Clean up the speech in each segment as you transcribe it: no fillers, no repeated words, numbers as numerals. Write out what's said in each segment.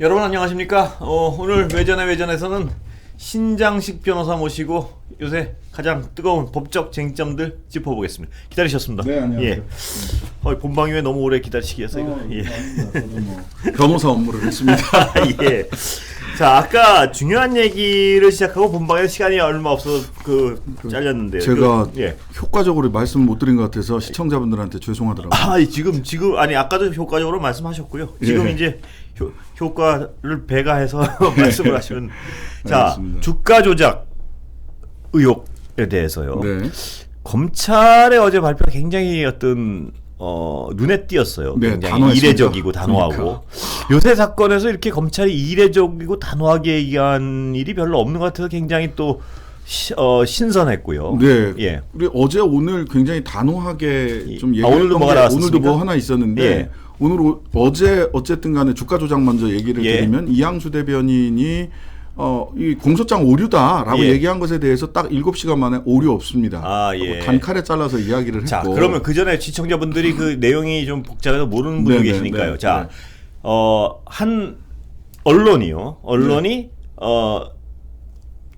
여러분 안녕하십니까? 오늘 외전에서는 신장식 변호사 모시고 요새 가장 뜨거운 법적 쟁점들 짚어보겠습니다. 기다리셨습니다. 네, 안녕하세요. 예. 본방 이후에 너무 오래 기다리시게 했어요. 예. 저도 변호사 업무를 했습니다. 예. 자, 아까 중요한 얘기를 시작하고 본방에 시간이 얼마 없어서 잘렸는데요. 제가 효과적으로 말씀을 못 드린 것 같아서 시청자분들한테 죄송하더라고요. 지금 아니 아까도 효과적으로 말씀하셨고요. 지금 이제 효과를 배가해서 말씀을 하시면 자, 알겠습니다. 주가 조작 의혹에 대해서요. 네. 검찰의 어제 발표가 굉장히 눈에 띄었어요. 네, 굉장히 단호했습니다. 이례적이고 단호하고. 그러니까. 요새 사건에서 이렇게 검찰이 이례적이고 단호하게 얘기한 일이 별로 없는 것 같아서 굉장히 또 신선했고요. 네. 예. 우리 어제 오늘 굉장히 단호하게 좀 얘기했던 오늘도 뭐가 게 나왔습니까? 오늘도 뭐 하나 있었는데 예. 어제 어쨌든 간에 주가 조작 먼저 얘기를 예. 드리면 이항수 대변인이 이 공소장 오류다라고 예. 얘기한 것에 대해서 딱 7시간 만에 오류 없습니다. 예. 단칼에 잘라서 이야기를 자, 했고. 그러면 그 전에 시청자분들이 그 내용이 좀 복잡해서 모르는 분들 네, 계시니까요. 네, 자, 네. 한 언론이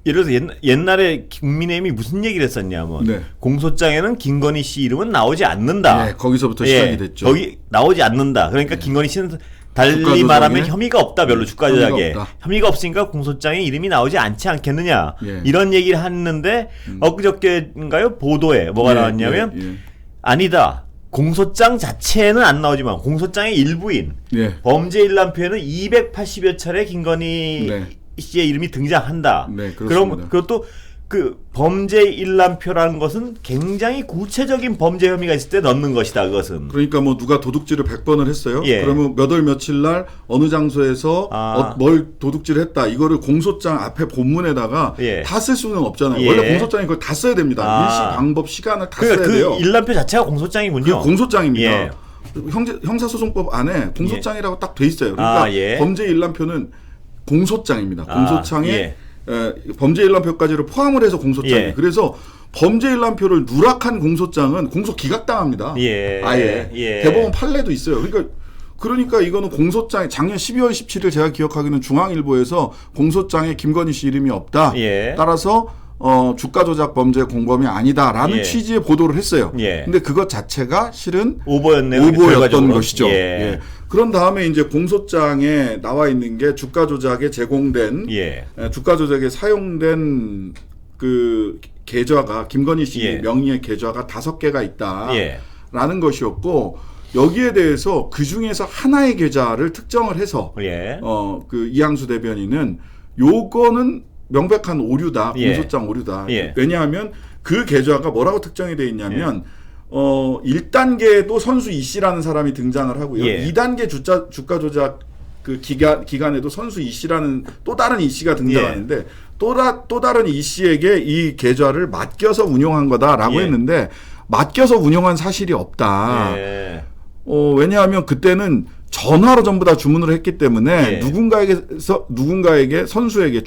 예를 들어서 옛날에 국민의힘이 무슨 얘기를 했었냐면 네. 공소장에는 김건희 씨 이름은 나오지 않는다. 네, 거기서부터 시작이 됐죠. 거기 나오지 않는다. 그러니까 김건희 씨는 달리 주가 말하면 조작에 혐의가 없다. 별로 주가 조작에. 없다. 혐의가 없으니까 공소장에 이름이 나오지 않지 않겠느냐. 예. 이런 얘기를 했는데 엊그저께인가요? 보도에 뭐가 나왔냐면 아니다. 공소장 자체에는 안 나오지만 공소장의 일부인 예. 범죄 일람표에는 280여 차례 김건희 네. 씨의 이름이 등장한다. 네, 그렇습니다. 그럼 그것도 그 범죄 일람표라는 것은 굉장히 구체적인 범죄 혐의가 있을 때 넣는 것이다. 그것은. 그러니까 뭐 누가 도둑질을 100번을 했어요. 예. 그러면 몇 월 며칠 날 어느 장소에서 뭘 도둑질을 했다. 이거를 공소장 앞에 본문에다가 예. 다 쓸 수는 없잖아요. 예. 원래 공소장에 그걸 다 써야 됩니다. 일시, 방법, 시간을 다 그러니까 써야 돼요. 그 일람표 자체가 공소장이군요. 그 공소장입니다. 예. 형사소송법 안에 공소장이라고 딱 돼 있어요. 그러니까 예. 범죄 일람표는 공소장입니다. 공소장에 예. 범죄 일람표까지를 포함을 해서 공소장이. 예. 그래서 범죄 일람표를 누락한 공소장은 공소 기각당합니다. 예. 아예 예. 대법원 판례도 있어요. 그러니까 이거는 공소장에 작년 12월 17일 제가 기억하기는 중앙일보에서 공소장에 김건희 씨 이름이 없다. 예. 따라서 주가 조작 범죄 공범이 아니다라는 예. 취지의 보도를 했어요. 예. 근데 그것 자체가 실은 오보였네요. 오보였던 결과적으로. 것이죠. 예. 예. 그런 다음에 이제 공소장에 나와 있는 게 주가 조작에 제공된 예. 주가 조작에 사용된 그 계좌가 김건희 씨 예. 명의의 계좌가 5개가 있다라는 예. 것이었고 여기에 대해서 그 중에서 하나의 계좌를 특정을 해서 예. 그 이항수 대변인은 요거는 명백한 오류다. 예. 공소장 오류다. 예. 왜냐하면 그 계좌가 뭐라고 특정이 돼 있냐면 1단계에도 선수 이 씨라는 사람이 등장을 하고요. 예. 2단계 주가 조작 그 기간에도 선수 이 씨라는 또 다른 이 씨가 등장하는데 또 다른 이 씨에게 이 계좌를 맡겨서 운용한 거다라고 예. 했는데 맡겨서 운용한 사실이 없다. 예. 왜냐하면 그때는 전화로 전부 다 주문을 했기 때문에 예. 누군가에게 선수에게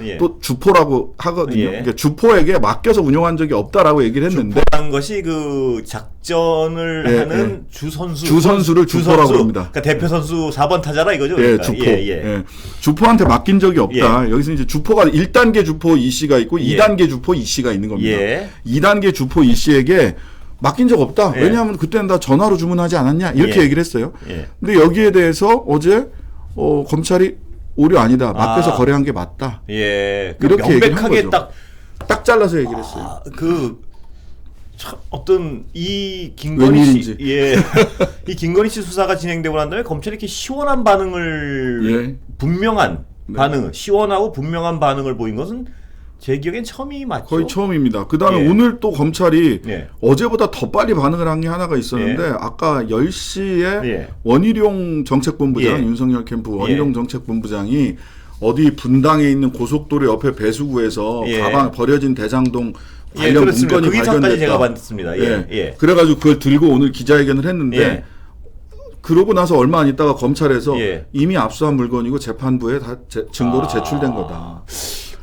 예. 또 주포라고 하거든요. 예. 그러니까 주포에게 맡겨서 운용한 적이 없다라고 얘기를 했는데 주포라는 것이 그 작전을 예, 하는 주선수. 주선수를 주포라고 합니다. 그러니까 대표 선수 4번 타자라 이거죠. 예, 그러니까. 주포. 예. 예. 주포한테 맡긴 적이 없다. 여기서 이제 주포가 1단계 주포 이 씨가 있고 예. 2단계 주포 이 씨가 있는 겁니다. 예. 2단계 주포 이 씨에게 맡긴 적 없다. 예. 왜냐하면 그때는 다 전화로 주문하지 않았냐 이렇게 예. 얘기를 했어요. 예. 근데 여기에 대해서 어제 검찰이 오류 아니다. 맡겨서 거래한 게 맞다. 예. 이렇게 얘기를 한 명백하게 거죠. 딱 잘라서 얘기를 했어요. 참 어떤 이 김건희 웬일인지. 씨, 이 김건희 씨 수사가 진행되고 난 다음에 검찰이 이렇게 시원한 반응을 분명한 반응, 시원하고 분명한 반응을 보인 것은 제 기억엔 처음이 맞죠. 거의 처음입니다. 그다음에 예. 오늘 또 검찰이 예. 어제보다 더 빨리 반응을 한 게 하나가 있었는데 예. 아까 10시에 예. 원희룡 정책본부장, 예. 윤석열 캠프 원희룡 예. 정책본부장이 어디 분당에 있는 고속도로 옆에 배수구에서 예. 가방 버려진 대장동 예, 관련 그렇습니다. 문건이 그 기사까지 발견됐다. 제가 봤습니다. 예. 예. 그래가지고 그걸 들고 오늘 기자회견을 했는데 예. 그러고 나서 얼마 안 있다가 검찰에서 예. 이미 압수한 물건이고 재판부에 다 증거로 제출된 거다.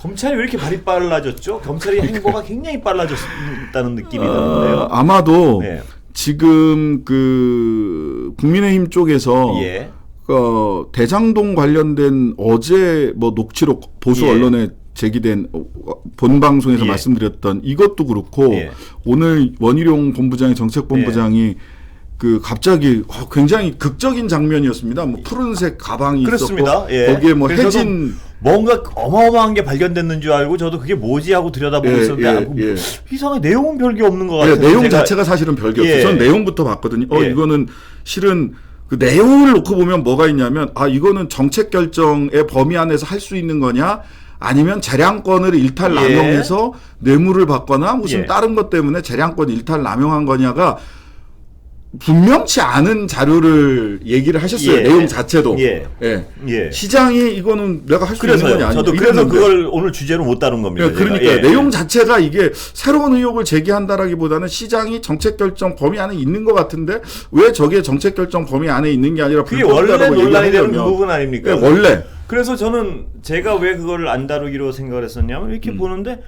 검찰이 왜 이렇게 발이 빨라졌죠? 검찰의 행보가 굉장히 빨라졌다는 느낌이 드는데요. 아마도 네. 지금 그 국민의힘 쪽에서 예. 대장동 관련된 어제 뭐 녹취록 보수 예. 언론에 제기된 본 방송에서 예. 말씀드렸던 이것도 그렇고 예. 오늘 원희룡 본부장이 정책본부장이 그 갑자기 굉장히 극적인 장면이었습니다. 뭐 푸른색 가방이 그렇습니다. 있었고 예. 거기에 뭐 그래서 해진 뭔가 어마어마한 게 발견됐는 줄 알고 저도 그게 뭐지 하고 들여다보고 있었는데 이상하게 내용은 별게 없는 것 같아요. 내용 자체가 사실은 별게 없어요. 전 내용부터 봤거든요. 이거는 실은 그 내용을 놓고 보면 뭐가 있냐면 이거는 정책 결정의 범위 안에서 할 수 있는 거냐 아니면 재량권을 일탈 남용해서 뇌물을 받거나 무슨 다른 것 때문에 재량권 일탈 남용한 거냐가 분명치 않은 자료를 얘기를 하셨어요. 내용 자체도. 시장이 이거는 내가 할 수 있는 거냐. 저도 그래서 그걸 오늘 주제로 못 다룬 겁니다. 그러니까 내용 자체가 이게 새로운 의혹을 제기한다라기보다는 시장이 정책 결정 범위 안에 있는 것 같은데 왜 저게 정책 결정 범위 안에 있는 게 아니라 그게 원래 논란이 되는 그 부분 아닙니까? 원래. 그래서 저는 제가 왜 그걸 안 다루기로 생각을 했었냐면 이렇게 보는데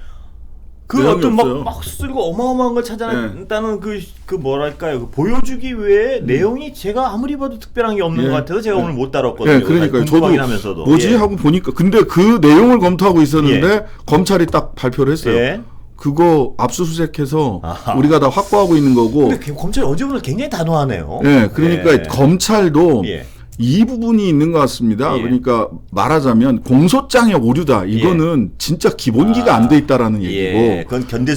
그 어떤 막 쓸고 어마어마한 걸 찾아낸다는 그 뭐랄까요, 그 보여주기 외에 내용이 제가 아무리 봐도 특별한 게 없는 것 같아서 제가 오늘 못 다뤘거든요. 그러니까요. 저도 하면서도. 뭐지 하고 보니까 근데 그 내용을 검토하고 있었는데 검찰이 딱 발표를 했어요. 그거 압수수색해서 우리가 다 확보하고 있는 거고. 근데 검찰이 어제 오늘 굉장히 단호하네요. 그러니까 검찰도 이 부분이 있는 것 같습니다. 그러니까 말하자면 공소장의 오류다. 이거는 진짜 기본기가 안 돼 있다라는 얘기고. 그건 견딜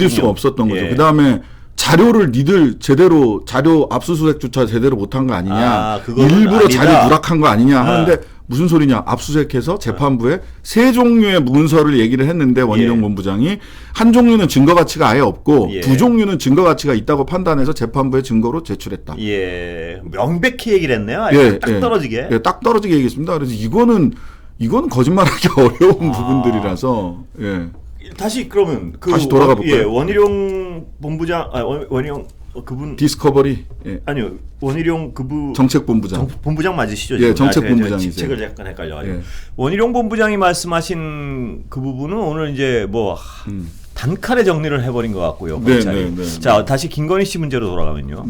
수가 없었던 거죠. 그다음에 자료를 니들 제대로 자료 압수수색조차 제대로 못한 거 아니냐. 일부러 아니다. 자료 누락한 거 아니냐 하는데 무슨 소리냐. 압수수색해서 재판부에 세 종류의 문서를 얘기를 했는데 원희룡 본부장이 한 종류는 증거 가치가 아예 없고 두 종류는 증거 가치가 있다고 판단해서 재판부에 증거로 제출했다. 명백히 얘기를 했네요. 딱 떨어지게. 딱 떨어지게 얘기했습니다. 그래서 이거는 거짓말하기 어려운 부분들이라서 다시 그러면 다시 돌아가 볼까요? 원희룡 본부장 원희룡 그분 디스커버리 아니요 원희룡 그분 정책본부장 본부장 맞으시죠? 정책본부장이세요. 책을 약간 헷갈려가지고 원희룡 본부장이 말씀하신 그 부분은 오늘 이제 뭐 단칼에 정리를 해버린 것 같고요. 자 다시 김건희 씨 문제로 돌아가면요.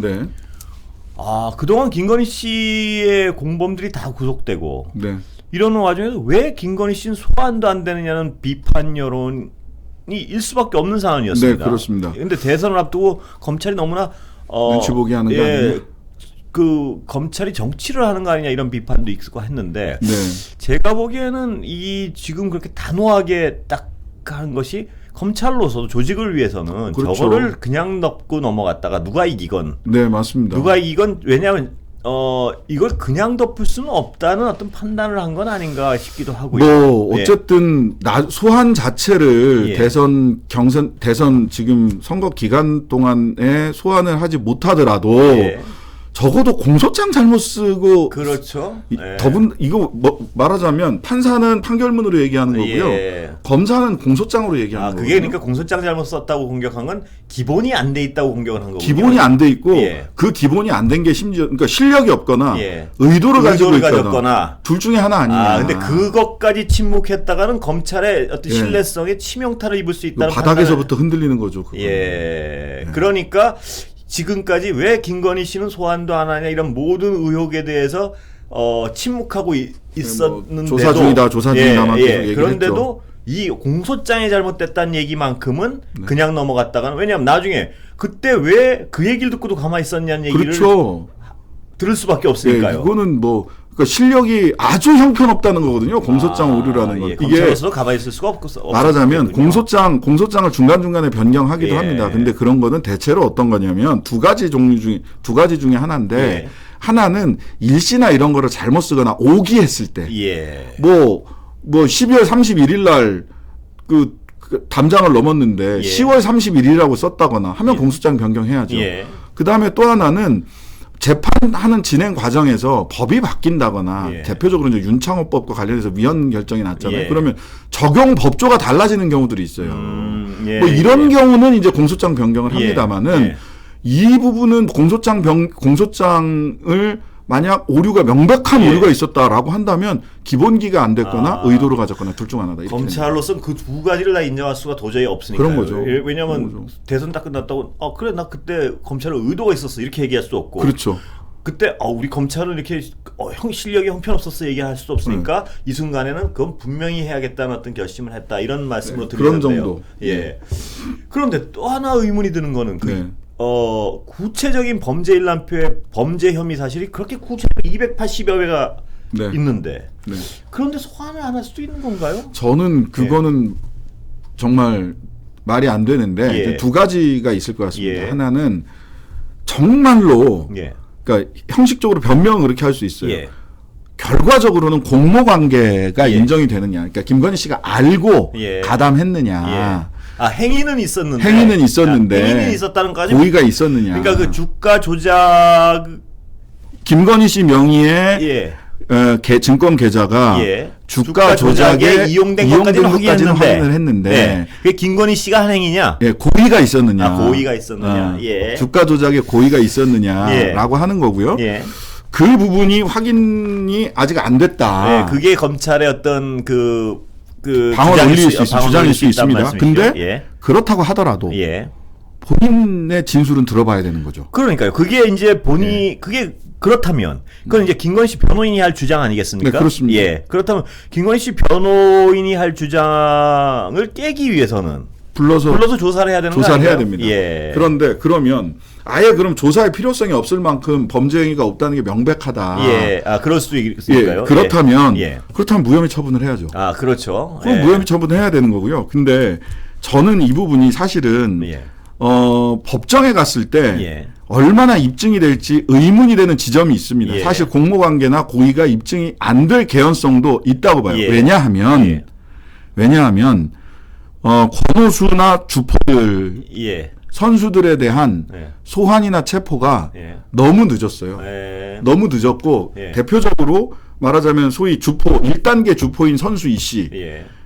그동안 김건희 씨의 공범들이 다 구속되고 이러는 와중에서 왜 김건희 씨는 소환도 안 되느냐는 비판 여론이 일 수밖에 없는 상황이었습니다. 그렇습니다. 근데 대선을 앞두고 검찰이 너무나 눈치 보기 하는 거 아니에요? 그 검찰이 정치를 하는 거 아니냐 이런 비판도 있고 했는데 제가 보기에는 이 지금 그렇게 단호하게 딱 하는 것이 검찰로서도 조직을 위해서는 저거를 그냥 넣고 넘어갔다가 누가 이기건 맞습니다. 누가 이기건 왜냐하면 이걸 그냥 덮을 수는 없다는 어떤 판단을 한 건 아닌가 싶기도 하고요. 어쨌든 소환 자체를 대선 지금 선거 기간 동안에 소환을 하지 못하더라도 적어도 공소장 잘못 쓰고 더군 이거 말하자면 판사는 판결문으로 얘기하는 거고요. 검사는 공소장으로 얘기하는 거예요. 그게 그러니까 공소장 잘못 썼다고 공격한 건 기본이 안 돼 있다고 공격을 한 거고요. 기본이 안 돼 있고 그 기본이 안 된 게 심지어 그러니까 실력이 없거나 의도를 가지고 있거나 둘 중에 하나 아니냐. 근데 그것까지 침묵했다가는 검찰의 어떤 신뢰성에 치명타를 입을 수 있다는 바닥에서부터 흔들리는 거죠. 그러니까 지금까지 왜 김건희 씨는 소환도 안 하냐 이런 모든 의혹에 대해서 침묵하고 있었는데도 조사 중이다 그런데도 이 공소장이 잘못됐다는 얘기만큼은 그냥 넘어갔다가는 왜냐하면 나중에 그때 왜 그 얘기를 듣고도 가만히 있었냐는 얘기를 들을 수밖에 없으니까요. 이거는 그러니까 실력이 아주 형편없다는 거거든요. 공소장 오류라는 건. 검찰로서 가만히 있을 수가 말하자면 공소장을 중간중간에 변경하기도 합니다. 근데 그런 거는 대체로 어떤 거냐면 두 가지 중에 하나인데 하나는 일시나 이런 거를 잘못 쓰거나 오기했을 때 뭐 12월 31일 날 그 담장을 넘었는데 10월 31일이라고 썼다거나 하면 공소장 변경해야죠. 그다음에 또 하나는 재판하는 진행 과정에서 법이 바뀐다거나 대표적으로 이제 윤창호법과 관련해서 위헌 결정이 났잖아요. 그러면 적용 법조가 달라지는 경우들이 있어요. 뭐 이런 경우는 이제 공소장 변경을 합니다만은 이 부분은 공소장을 만약 오류가 명백한 오류가 있었다라고 한다면 기본기가 안 됐거나 의도를 가졌거나 둘 중 하나다. 검찰로서는 그 두 가지를 다 인정할 수가 도저히 없으니까 그런 거죠. 왜냐하면 대선 딱 끝났다고 그래 나 그때 검찰은 의도가 있었어 이렇게 얘기할 수 없고 그렇죠. 그때 우리 검찰은 이렇게 형 실력이 형편없었어 얘기할 수 없으니까 이 순간에는 그건 분명히 해야겠다는 어떤 결심을 했다 이런 말씀으로 들리는데요. 그런 정도. 예. 그런데 또 하나 의문이 드는 거는 구체적인 범죄 일람표의 범죄 혐의 사실이 그렇게 구체적으로 280여 개가 있는데 그런데 소환을 안 할 수도 있는 건가요? 저는 그거는 정말 말이 안 되는데 두 가지가 있을 것 같습니다. 하나는 정말로 그러니까 형식적으로 변명은 그렇게 할 수 있어요. 결과적으로는 공모 관계가 인정이 되느냐. 그러니까 김건희 씨가 알고 가담했느냐. 행위는 있었는데. 행위는 있었다는 거지. 고의가 있었느냐. 그러니까 그 주가 조작 김건희 씨 명의의 증권 계좌가 주가 조작에 이용된 것까지는 확인을 했는데 그게 김건희 씨가 한 행위냐? 고의가 있었느냐? 고의가 있었느냐? 주가 조작에 고의가 있었느냐라고 하는 거고요. 그 부분이 확인이 아직 안 됐다. 그게 검찰의 어떤 그 방어를 올릴 수 있습니다. 주장일 수 있습니다. 근데 그렇다고 하더라도 본인의 진술은 들어봐야 되는 거죠. 그러니까요. 그게 이제 그게 그렇다면 그건 이제 김건희 씨 변호인이 할 주장 아니겠습니까? 네, 그렇습니다. 그렇다면 김건희 씨 변호인이 할 주장을 깨기 위해서는 불러서 조사를 해야 되는 거 아닌가요? 조사를 해야 됩니다. 그런데 그러면 아예 그럼 조사의 필요성이 없을 만큼 범죄 행위가 없다는 게 명백하다. 그럴 수도 있을까요? 그렇다면 무혐의 처분을 해야죠. 그렇죠. 그럼 무혐의 처분을 해야 되는 거고요. 근데 저는 이 부분이 사실은 법정에 갔을 때 얼마나 입증이 될지 의문이 되는 지점이 있습니다. 사실 공모관계나 고의가 입증이 안 될 개연성도 있다고 봐요. 왜냐하면 권오수나 주포들 선수들에 대한 소환이나 체포가 너무 늦었어요. 너무 늦었고 대표적으로 말하자면 소위 주포 1단계 주포인 선수 이씨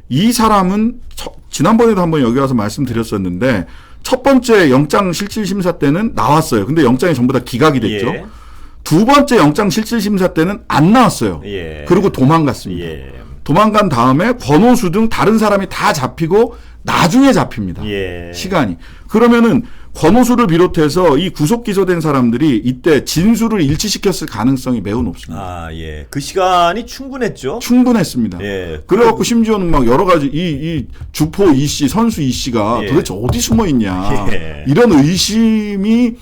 이 사람은 지난번에도 한번 여기 와서 말씀드렸었는데 첫 번째 영장실질심사 때는 나왔어요. 근데 영장이 전부 다 기각이 됐죠. 두 번째 영장실질심사 때는 안 나왔어요. 그리고 도망갔습니다. 도망간 다음에 권오수 등 다른 사람이 다 잡히고 나중에 잡힙니다. 시간이. 그러면은 권오수를 비롯해서 이 구속 기소된 사람들이 이때 진술을 일치시켰을 가능성이 매우 높습니다. 그 시간이 충분했죠. 충분했습니다. 그래갖고 심지어는 막 여러 가지 이 주포 이 씨, 선수 이 씨가 도대체 어디 숨어 있냐 이런 의심이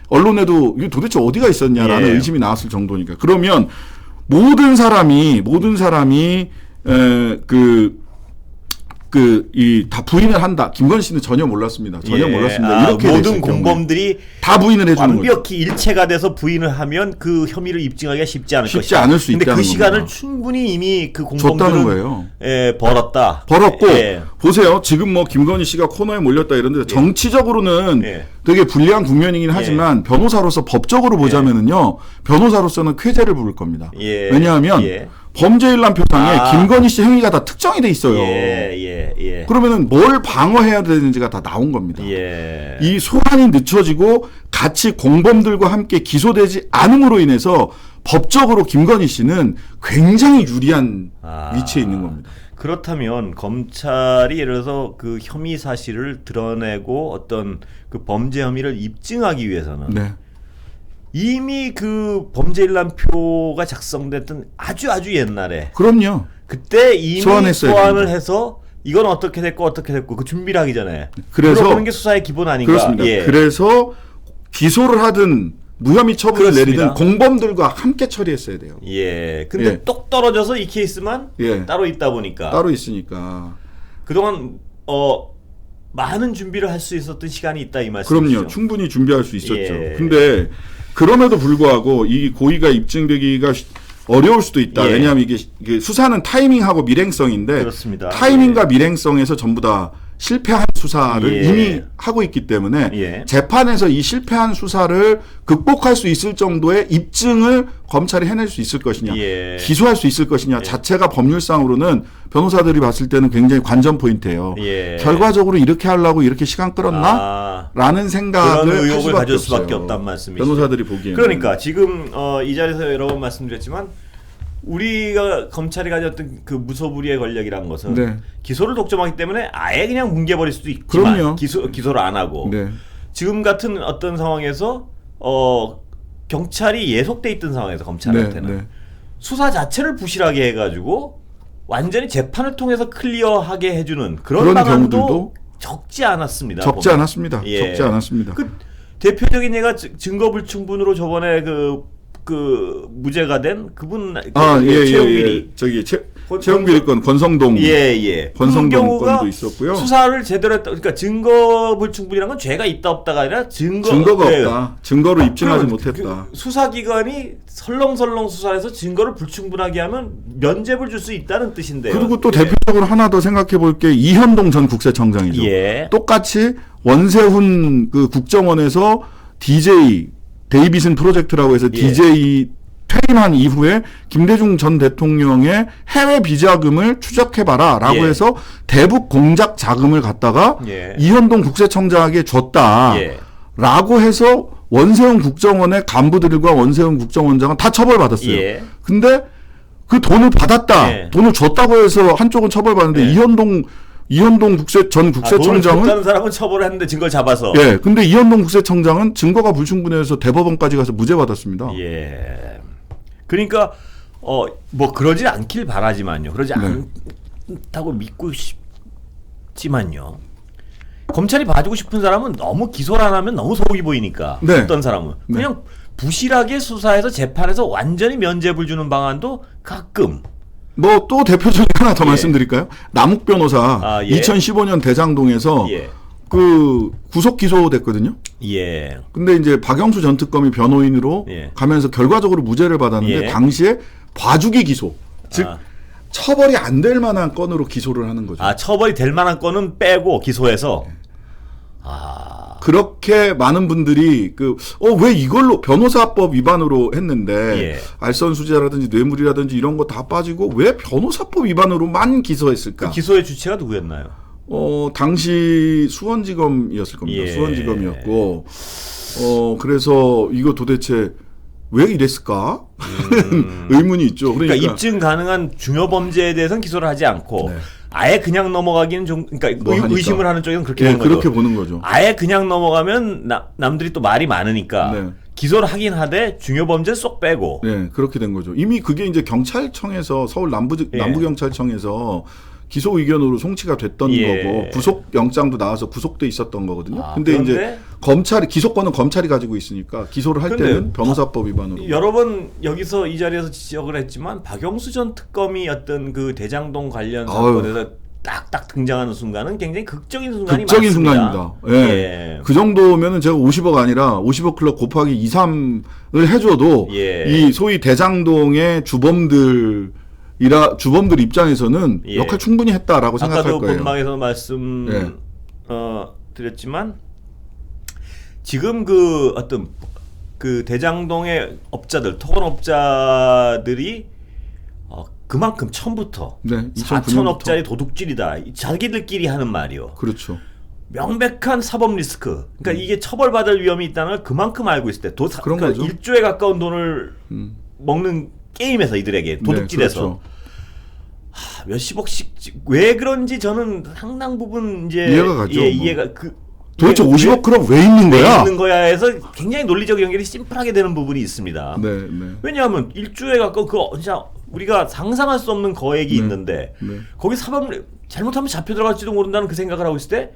언론에도 이게 도대체 어디가 있었냐라는 의심이 나왔을 정도니까. 그러면 모든 사람이 다 부인을 한다. 김건희 씨는 전혀 몰랐습니다. 전혀 몰랐습니다. 이렇게 모든 공범들이 다 부인을 해주는 거죠. 완벽히 일체가 돼서 부인을 하면 그 혐의를 입증하기가 쉽지 않을 것이다. 쉽지 않을 수 있다는 근데 그 시간을 겁니다. 충분히 이미 그 줬다는 공범들은 거예요. 벌었고 보세요. 지금 뭐 김건희 씨가 코너에 몰렸다 이런데 정치적으로는 되게 불리한 국면이긴 하지만 변호사로서 법적으로 보자면은요. 변호사로서는 쾌재를 부를 겁니다. 왜냐하면 범죄 일람표상에 김건희 씨 행위가 다 특정이 돼 있어요. 그러면은 뭘 방어해야 되는지가 다 나온 겁니다. 이 소환이 늦춰지고 같이 공범들과 함께 기소되지 않음으로 인해서 법적으로 김건희 씨는 굉장히 유리한 위치에 있는 겁니다. 그렇다면 검찰이 예를 들어서 그 혐의 사실을 드러내고 어떤 그 범죄 혐의를 입증하기 위해서는 이미 그 범죄 일람표가 작성됐던 아주 옛날에 그럼요. 그때 이미 소환을 해서 이건 어떻게 됐고 그 준비를 하기 전에 그러는 게 수사의 기본 아닌가. 그렇습니다. 그래서 기소를 하든 무혐의 처분을 내리든 공범들과 함께 처리했어야 돼요. 근데 똑 떨어져서 이 케이스만 따로 있다 보니까 따로 있으니까 그동안 많은 준비를 할 수 있었던 시간이 있다 이 말씀이시죠. 그럼요. 충분히 준비할 수 있었죠. 근데 그럼에도 불구하고 이 고의가 입증되기가 어려울 수도 있다. 왜냐하면 이게 수사는 타이밍하고 밀행성인데 그렇습니다. 타이밍과 밀행성에서 전부 다 실패한 수사를 이미 하고 있기 때문에 재판에서 이 실패한 수사를 극복할 수 있을 정도의 입증을 검찰이 해낼 수 있을 것이냐 기소할 수 있을 것이냐 자체가 법률상으로는 변호사들이 봤을 때는 굉장히 관전 포인트예요. 결과적으로 이렇게 하려고 이렇게 시간 끌었나? 라는 생각을 그런 의혹을 가질 수밖에 없단 말씀이시죠. 변호사들이 보기에는. 그러니까 지금 이 자리에서 여러 번 말씀드렸지만 우리가 검찰이 가졌던 그 무소불위의 권력이라는 것은 기소를 독점하기 때문에 아예 그냥 뭉개버릴 수도 있지만 기소를 안 하고 지금 같은 어떤 상황에서 경찰이 예속돼 있던 상황에서 검찰한테는 네. 수사 자체를 부실하게 해가지고 완전히 재판을 통해서 클리어하게 해주는 그런 방안도 경우들도 적지 않았습니다. 적지 보면. 않았습니다. 예. 적지 않았습니다. 그 대표적인 예가 증거 불충분으로 저번에 그 무죄가 된 그분 최용빈이 저기 최용빈 건 권성동 권성동 건도 있었고요. 수사를 제대로 했다. 그러니까 증거 불충분이란 건 죄가 있다 없다가 아니라 증거가 없다. 증거로 입증하지 못했다. 수사기관이 설렁설렁 수사해서 증거를 불충분하게 하면 면죄부를 줄 수 있다는 뜻인데요. 그리고 또 대표적으로 하나 더 생각해 볼 게 이현동 전 국세청장이죠. 똑같이 원세훈 그 국정원에서 DJ 데이비슨 프로젝트라고 해서 DJ 퇴임한 이후에 김대중 전 대통령의 해외 비자금을 추적해봐라 라고 해서 대북 공작 자금을 갖다가 이현동 국세청장에게 줬다 라고 해서 원세훈 국정원의 간부들과 원세훈 국정원장은 다 처벌받았어요. 근데 그 돈을 받았다, 돈을 줬다고 해서 한쪽은 처벌받는데 이현동 전 국세청장은 돈을 줬다는 사람은 처벌을 했는데 증거를 잡아서. 근데 이현동 국세청장은 증거가 불충분해서 대법원까지 가서 무죄 받았습니다. 그러니까 뭐 그러지 않길 바라지만요. 그러지 않다고 믿고 싶지만요. 검찰이 봐주고 싶은 사람은 너무 기소를 안 하면 너무 소록이 보이니까 어떤 사람은 그냥 부실하게 수사해서 재판에서 완전히 면죄부를 주는 방안도 가끔. 뭐 또 대표적인 하나 더 말씀드릴까요? 남욱 변호사 2015년 대장동에서 그 구속 기소됐거든요. 근데 이제 박영수 전 특검이 변호인으로 가면서 결과적으로 무죄를 받았는데 당시에 봐주기 기소, 즉 처벌이 안 될 만한 건으로 기소를 하는 거죠. 처벌이 될 만한 건은 빼고 기소해서. 그렇게 많은 분들이 왜 이걸로 변호사법 위반으로 했는데 알선수재라든지 뇌물이라든지 이런 거 다 빠지고 왜 변호사법 위반으로만 기소했을까? 그 기소의 주체가 누구였나요? 당시 수원지검이었을 겁니다. 수원지검이었고 그래서 이거 도대체 왜 이랬을까? 의문이 있죠. 그러니까 입증 가능한 중요 범죄에 대해서는 기소를 하지 않고 아예 그냥 넘어가기는 좀 그러니까 의심을 하는 쪽은 그렇게 보는 거죠. 그렇게 보는 거죠. 아예 그냥 넘어가면 남들이 또 말이 많으니까 기소를 하긴 하되 중요 범죄 쏙 빼고. 그렇게 된 거죠. 이미 그게 이제 경찰청에서 서울 남부경찰청에서 기소 의견으로 송치가 됐던 거고 구속 영장도 나와서 구속돼 있었던 거거든요. 근데 이제 검찰이 기소권은 검찰이 가지고 있으니까 기소를 할 때는 변호사법 위반으로. 여러 번 여기서 이 자리에서 지적을 했지만 박영수 전 특검이 어떤 그 대장동 관련 사건에서 딱딱 등장하는 순간은 굉장히 극적인 순간이 극적인 많습니다. 순간입니다. 그 정도면은 제가 50억 아니라 50억 클럽 곱하기 2, 3을 해줘도 이 소위 대장동의 주범들 입장에서는 역할 충분히 했다라고 생각할 거예요. 아까도 본방에서 말씀 드렸지만 지금 그 어떤 그 대장동의 업자들, 토건업자들이 그만큼 처음부터 4천억짜리 도둑질이다. 자기들끼리 하는 말이요. 그렇죠. 명백한 사법 리스크. 그러니까 이게 처벌받을 위험이 있다는 걸 그만큼 알고 있을 때 그러니까 1조에 가까운 돈을 먹는 게임에서 이들에게 도둑질해서 그렇죠. 몇십억씩 왜 그런지 저는 상당 부분 이제 이해가 가죠. 이해가 도대체 50억 그럼 왜 있는 거야? 왜 있는 거야 해서 굉장히 논리적 연결이 심플하게 되는 부분이 있습니다. 왜냐하면 1조에 가까운 진짜 우리가 상상할 수 없는 거액이 있는데 거기 사법 잘못하면 잡혀 들어갈지도 모른다는 그 생각을 하고 있을 때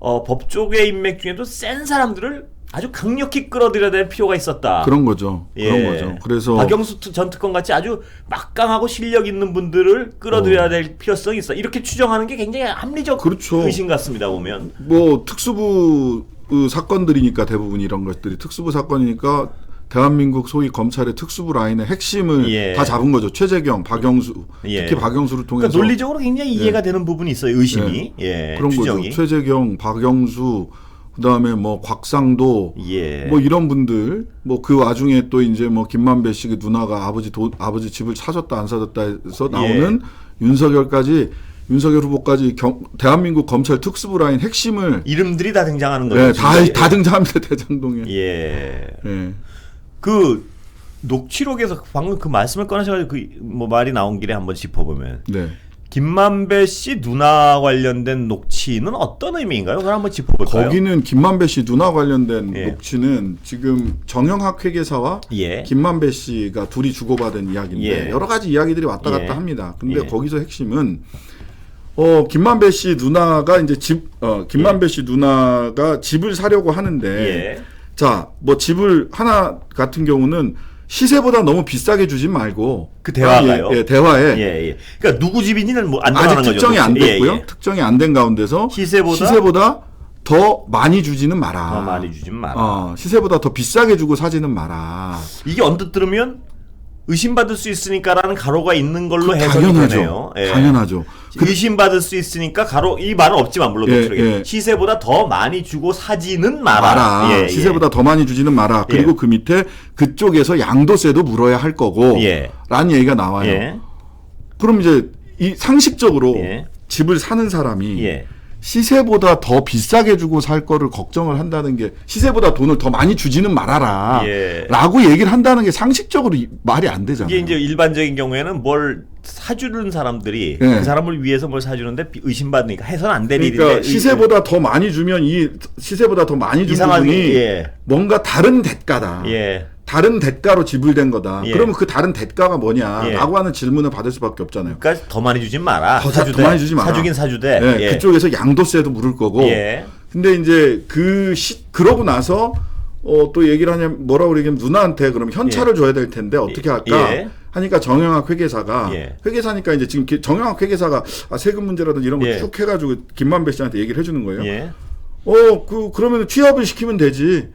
법조계 인맥 중에도 센 사람들을 아주 강력히 끌어들여야 될 필요가 있었다. 그런 거죠. 그런 거죠. 그래서 박영수 전 특검 같이 아주 막강하고 실력 있는 분들을 끌어들여야 될 필요성이 있어. 이렇게 추정하는 게 굉장히 합리적 의심 같습니다. 보면 뭐 특수부 사건들이니까 대부분 이런 것들이 특수부 사건이니까 대한민국 소위 검찰의 특수부 라인의 핵심을 다 잡은 거죠. 최재경, 박영수, 특히 박영수를 통해서 그러니까 논리적으로 굉장히 이해가 되는 부분이 있어요. 의심이 그런 추정이. 거죠. 최재경, 박영수 그다음에 뭐 곽상도 뭐 이런 분들 뭐 그 와중에 또 이제 뭐 김만배 씨 누나가 아버지 집을 사줬다 안 사줬다 해서 나오는 윤석열 후보까지 대한민국 검찰 특수부 라인 핵심을 이름들이 다 등장하는 거죠. 다 등장합니다. 대장동에. 그 녹취록에서 방금 그 말씀을 꺼내셔가지고 그 뭐 말이 나온 길에 한번 짚어보면 김만배 씨 누나 관련된 녹취는 어떤 의미인가요? 그걸 한번 짚어볼까요? 거기는 김만배 씨 누나 관련된 예. 녹취는 지금 정영학 회계사와 예. 김만배 씨가 둘이 주고받은 이야기인데 예. 여러 가지 이야기들이 왔다 갔다 예. 합니다. 근데 예. 거기서 핵심은 김만배 씨 누나가 이제 김만배 씨 누나가 집을 사려고 하는데 예. 자, 뭐 집을 하나 같은 경우는 시세보다 너무 비싸게 주진 말고 그 대화가요? 예, 대화에 예. 그러니까 누구 집인지는 뭐 안 아직 드러나는 거죠. 특정이 안 됐고요. 예, 예. 특정이 안 된 가운데서 시세보다 더 많이 주지는 마라. 더 많이 주진 마라. 시세보다 더 비싸게 주고 사지는 마라. 이게 언뜻 들으면 의심받을 수 있으니까라는 가로가 있는 걸로 해석이 되네요. 예. 당연하죠. 의심받을 수 있으니까 가로 이 말은 없지만 물론 예. 시세보다 더 많이 주고 사지는 마라. 예. 시세보다 더 많이 주지는 마라. 그리고 예. 그 밑에 그쪽에서 양도세도 물어야 할 거고 예. 라는 얘기가 나와요. 예. 그럼 이제 이 상식적으로 예. 집을 사는 사람이 예. 시세보다 더 비싸게 주고 살 거를 걱정을 한다는 게 시세보다 돈을 더 많이 주지는 말아라 예. 라고 얘기를 한다는 게 상식적으로 말이 안 되잖아요. 이게 이제 일반적인 경우에는 뭘 사주는 사람들이 예. 그 사람을 위해서 뭘 사주는데 의심받으니까 해서는 안 될 그러니까 일인데 시세보다 더 많이 주면 이 시세보다 더 많이 준 이상하게, 부분이 예. 뭔가 다른 대가다. 예. 다른 대가로 지불된 거다. 예. 그러면 그 다른 대가가 뭐냐라고 예. 하는 질문을 받을 수밖에 없잖아요. 그러니까 더 많이 주진 마라. 더 많이 주지 마라. 사주긴 사주되. 예, 예. 그쪽에서 양도세도 물을 거고. 예. 근데 이제 그러고 나서 또 얘기를 하냐면 뭐라고 그러냐면 누나한테 그럼 현찰을 줘야 될 텐데 어떻게 할까? 예. 하니까 정영학 회계사가 예. 회계사니까 이제 지금 정영학 회계사가 세금 문제라든지 이런 거 예. 쭉 해가지고 김만배 씨한테 얘기를 해주는 거예요. 예. 그러면 취업을 시키면 되지.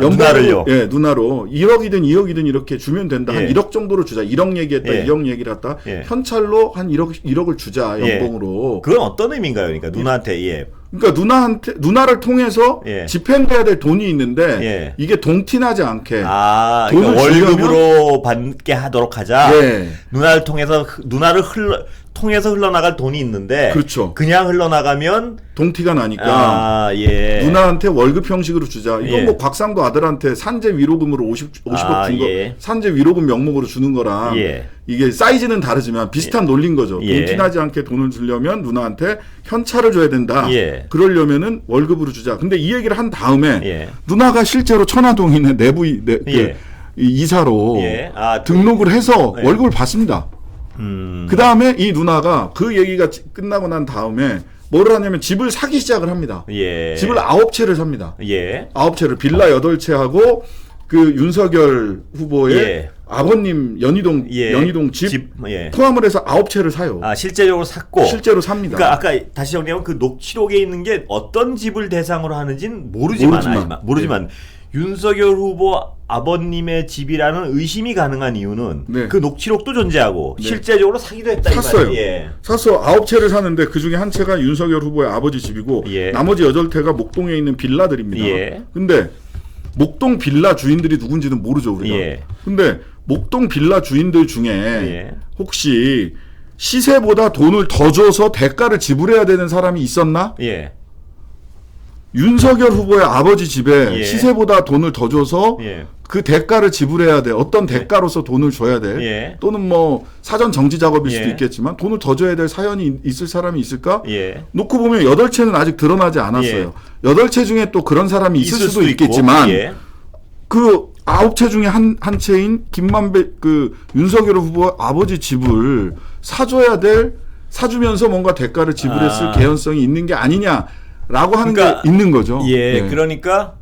누나를요. 예, 누나로 1억이든 2억이든 이렇게 주면 된다. 한 예. 1억 정도로 주자. 1억 얘기했다. 예. 2억 얘기를 했다. 예. 현찰로 한 1억을 주자. 연봉으로. 그건 어떤 의미인가요? 그러니까 누나한테 예. 그러니까 누나를 통해서 예. 집행돼야 될 돈이 있는데 예. 이게 동티나지 않게 그러니까 돈을 월급으로 받게 하도록 하자. 예. 누나를 통해서 흘러나갈 돈이 있는데 그렇죠. 그냥 흘러나가면 동티가 나니까 예. 누나한테 월급 형식으로 주자. 이건 예. 뭐 곽상도 아들한테 산재 위로금으로 50억 준 거, 예. 산재 위로금 명목으로 주는 거랑 예. 이게 사이즈는 다르지만 비슷한 논리인 거죠. 예. 동티나지 않게 돈을 주려면 누나한테 현찰을 줘야 된다. 예. 그러려면은 월급으로 주자. 근데 이 얘기를 한 다음에 예. 누나가 실제로 천화동인의 내부 예. 이사로 예. 등록을 해서 예. 월급을 받습니다. 그 다음에 이 누나가 그 얘기가 끝나고 난 다음에 뭐를 하냐면 집을 사기 시작을 합니다. 예. 집을 9채를 삽니다. 예. 9채를 빌라 8채하고 그 윤석열 후보의 예. 아버님 연희동 집 예. 포함을 해서 9채를 사요. 실제적으로 샀고 실제로 삽니다. 그러니까 아까 다시 정리하면 그 녹취록에 있는 게 어떤 집을 대상으로 하는지는 모르지만 윤석열 후보 아버님의 집이라는 의심이 가능한 이유는 네. 그 녹취록도 존재하고 네. 실제적으로 사기도 했다. 샀어요. 예. 사서 9채를 사는데 그 중에 한 채가 윤석열 후보의 아버지 집이고 예. 나머지 8채가 목동에 있는 빌라들입니다. 예. 근데 목동 빌라 주인들이 누군지는 모르죠, 우리가. 예. 근데 목동 빌라 주인들 중에 예. 혹시 시세보다 돈을 더 줘서 대가를 지불해야 되는 사람이 있었나? 예. 윤석열 후보의 아버지 집에 예. 시세보다 돈을 더 줘서 예. 그 대가를 지불해야 돼. 어떤 대가로서 돈을 줘야 돼. 예. 또는 뭐 사전 정지 작업일 수도 예. 있겠지만 돈을 더 줘야 될 사연이 있을 사람이 있을까? 예. 놓고 보면 8채는 아직 드러나지 않았어요. 8채 중에 또 그런 사람이 있을 수도 있고. 있겠지만 예. 그 9채 중에 한 채인 김만배 그 윤석열 후보 아버지 집을 사주면서 뭔가 대가를 지불했을 개연성이 있는 게 아니냐라고 하는 그러니까, 게 있는 거죠. 예. 네. 그러니까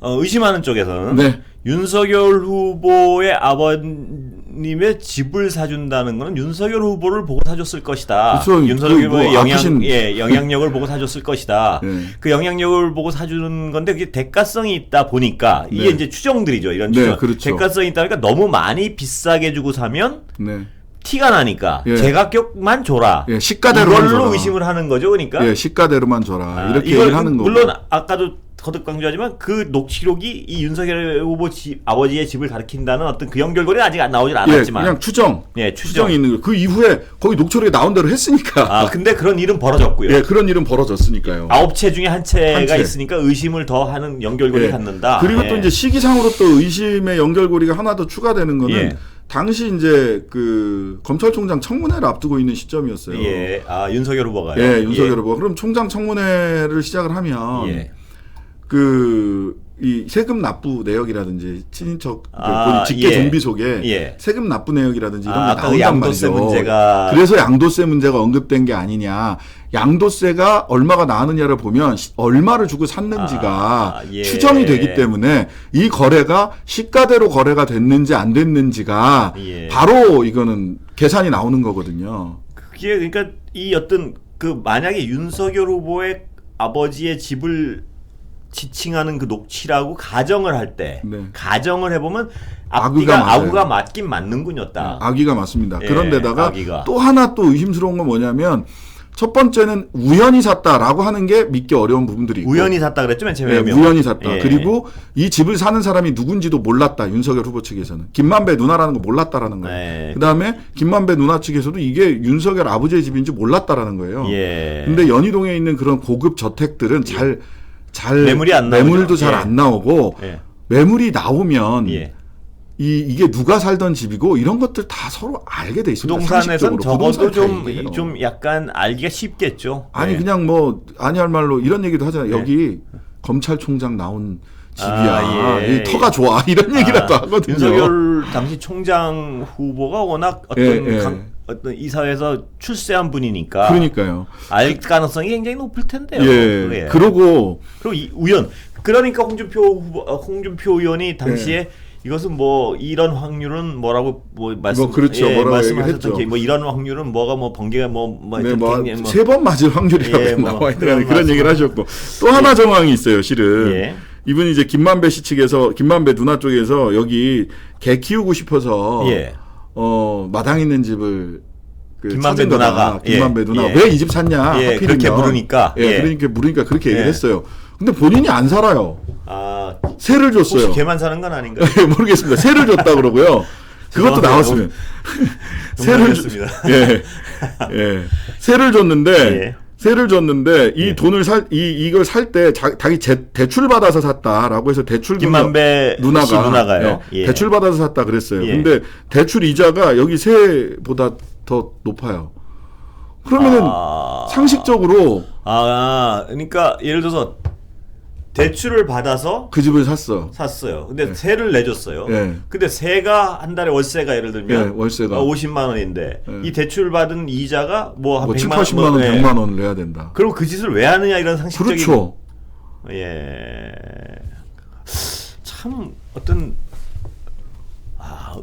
의심하는 쪽에서는 네. 윤석열 후보의 아버님의 집을 사준다는 것은 윤석열 후보를 보고 사줬을 것이다. 그렇죠. 윤석열 후보의 뭐 영향력을 보고 사줬을 것이다. 네. 그 영향력을 보고 사주는 건데 그게 대가성이 있다 보니까 이게 네. 이제 추정들이죠. 이런 네, 추정. 그렇죠. 대가성이 있다 보니까 너무 많이 비싸게 주고 사면 네. 티가 나니까 예. 제가격만 줘라. 예, 시가대로만 이걸로 줘라. 의심을 하는 거죠. 그러니까 예, 시가대로만 줘라. 이렇게 이걸 얘기를 하는 거고. 물론 아까도 거듭 강조하지만 그 녹취록이 이 윤석열 후보 아버지의 집을 가리킨다는 어떤 그 연결고리는 아직 나오질 않았지만 그냥 추정. 예, 추정이 있는 거예요. 그 이후에 거기 녹취록에 나온 대로 했으니까. 근데 그런 일은 벌어졌고요. 예, 그런 일은 벌어졌으니까요. 9채 중에 한 채가 한 채. 있으니까 의심을 더 하는 연결고리 예. 갖는다. 그리고 예. 또 이제 시기상으로 또 의심의 연결고리가 하나 더 추가되는 거는 예. 당시 이제 그 검찰총장 청문회를 앞두고 있는 시점이었어요. 예. 윤석열 후보가요. 예, 윤석열 후보. 그럼 총장 청문회를 시작을 하면 예. 이 세금 납부 내역이라든지 친인척 본인 직계 좀비 속에 세금 납부 내역이라든지 이런 게 나온단 양도세 말이죠. 문제가 그래서 양도세 문제가 언급된 게 아니냐. 양도세가 얼마가 나왔느냐를 보면 얼마를 주고 샀는지가 추정이 되기 때문에 이 거래가 시가대로 거래가 됐는지 안 됐는지가 바로 이거는 계산이 나오는 거거든요. 그게 그러니까 이 어떤 만약에 윤석열 후보의 아버지의 집을 지칭하는 그 녹취라고 가정을 할 때 가정을 해보면 아구가 맞긴 맞는군요. 딱. 아기가 맞습니다. 그런데다가 또 하나 또 의심스러운 건 뭐냐면 첫 번째는 우연히 샀다라고 하는 게 믿기 어려운 부분들이 있고 우연히 샀다 그랬죠 맨 처음에. 우연히 샀다. 그리고 이 집을 사는 사람이 누군지도 몰랐다. 윤석열 후보 측에서는. 김만배 누나라는 거 몰랐다라는 거예요. 그다음에 김만배 누나 측에서도 이게 윤석열 아버지의 집인지 몰랐다라는 거예요. 근데 연희동에 있는 그런 고급 저택들은 매물도 잘 안 나오고 매물이 나오면 이게 누가 살던 집이고 이런 것들 다 서로 알게 돼 있습니다. 부동산에서는 적어도 좀 약간 알기가 쉽겠죠. 아니 그냥 아니할 말로 이런 얘기도 하잖아요. 여기 검찰총장 나온 집이야. 이 터가 좋아. 이런 얘기라도 하거든요. 윤석열 당시 총장 후보가 워낙 어떤 이 사회에서 출세한 분이니까. 그러니까요. 알 가능성이 굉장히 높을 텐데요. 그리고 우연. 그러니까 홍준표 의원이 당시에 이것은 이런 확률은 뭐라고 말씀하셨던 게 이런 확률은 뭐가 번개가 세 번 맞을 확률이라고 나와 있는 그런 얘기를 하셨고 또 하나 정황이 있어요. 실은 이분이 이제 김만배 씨 측에서 김만배 누나 쪽에서 여기 개 키우고 싶어서 마당 있는 집을 김만배 누나가 왜 이 집 샀냐? 그렇게 물으니까 그러니까 그렇게 얘기를 했어요. 근데 본인이 안 살아요. 세를 줬어요. 혹시 걔만 사는 건 아닌가요? 모르겠습니다. 세를 줬다 그러고요. 그것도 나왔으면 세를 세를 줬는데 이 돈을 이걸 살 때 자기 대출 받아서 샀다라고 해서 대출 김만배 누나가요. 대출 받아서 샀다 그랬어요. 근데 대출 이자가 여기 세보다 더 높아요. 그러면은 상식적으로 그러니까 예를 들어서 대출을 받아서 그 집을 샀어요. 근데 세를 내줬어요. 근데 세가 한 달에 월세가 예를 들면 월세가 50만 원인데 이 대출 받은 이자가 한 100만 80만 원, 100만 원을 내야 된다. 그럼 그 짓을 왜 하느냐 이런 상식적인. 그렇죠. 참 어떤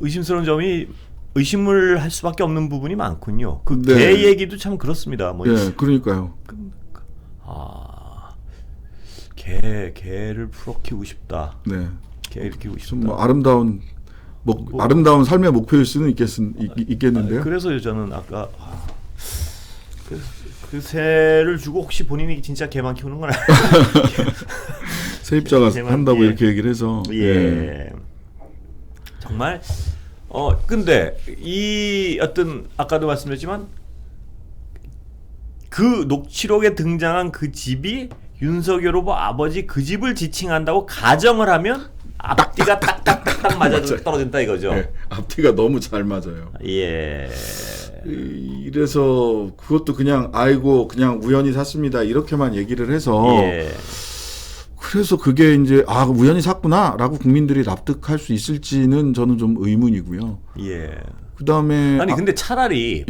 의심스러운 점이 의심을 할 수밖에 없는 부분이 많군요. 개 얘기도 참 그렇습니다. 그러니까요. 개를 풀어 키우고 싶다. 개를 키우고 싶다. 아름다운 삶의 목표일 수는 있겠는데요. 그래서 저는 아까 그 새를 주고 혹시 본인이 진짜 개만 키우는 건 아니에요? 세입자가 한다고 이렇게 얘기를 해서. 정말 근데 이 어떤 아까도 말씀드렸지만 그 녹취록에 등장한 그 집이 윤석열 후보 아버지 그 집을 지칭한다고 가정을 하면 앞뒤가 딱딱딱딱 맞아 떨어진다 이거죠. 앞뒤가 너무 잘 맞아요. 이래서 그것도 그냥 그냥 우연히 샀습니다 이렇게만 얘기를 해서 그래서 그게 이제 우연히 샀구나라고 국민들이 납득할 수 있을지는 저는 좀 의문이고요. 그다음에 근데 차라리